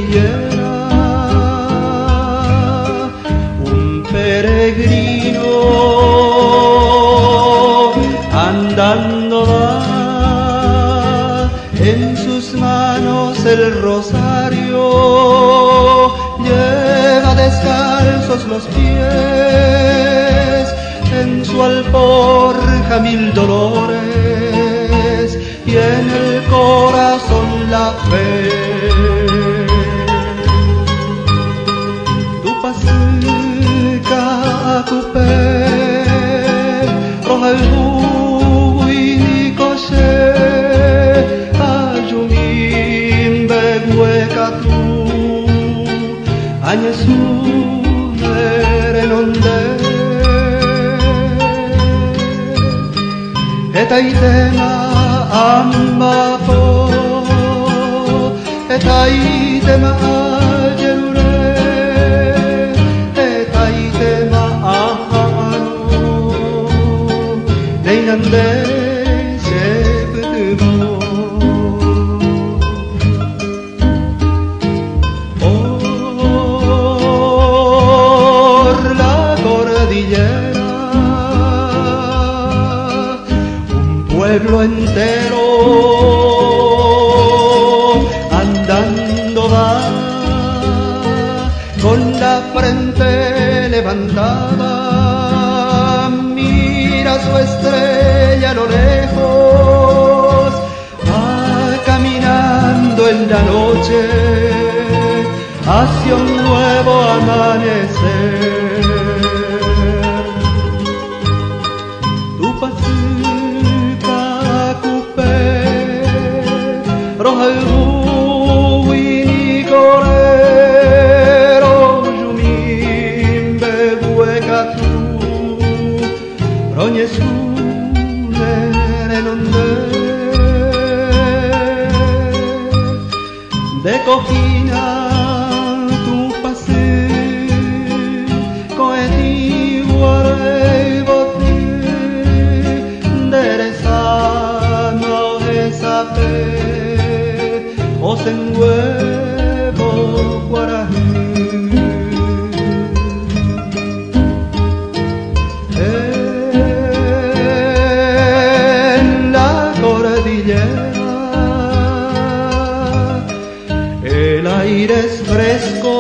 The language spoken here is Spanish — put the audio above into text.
cordillera, un peregrino andando va, en sus manos el rosario, lleva descalzos los pies, en su alforja 1000 dolores y en el corazón la fe. Tu pasca coupé, roja el buini coche, ayumim beguecatu, añesun erenonde. Eta itema ambapo, eta itema ajerure, eta itema ahano, neinande sepetemo. Por la cordillera, pueblo entero andando va, con la frente levantada, mira su estrella a lo lejos, va caminando en la noche hacia un nuevo amanecer. Tu roja el buini corero, yumim beguecatu, roñesun erenonde. De cojina tu pasé, coeti guarei boti, derezano esa fe, os en huevo guaraní. En la cordillera el aire es fresco,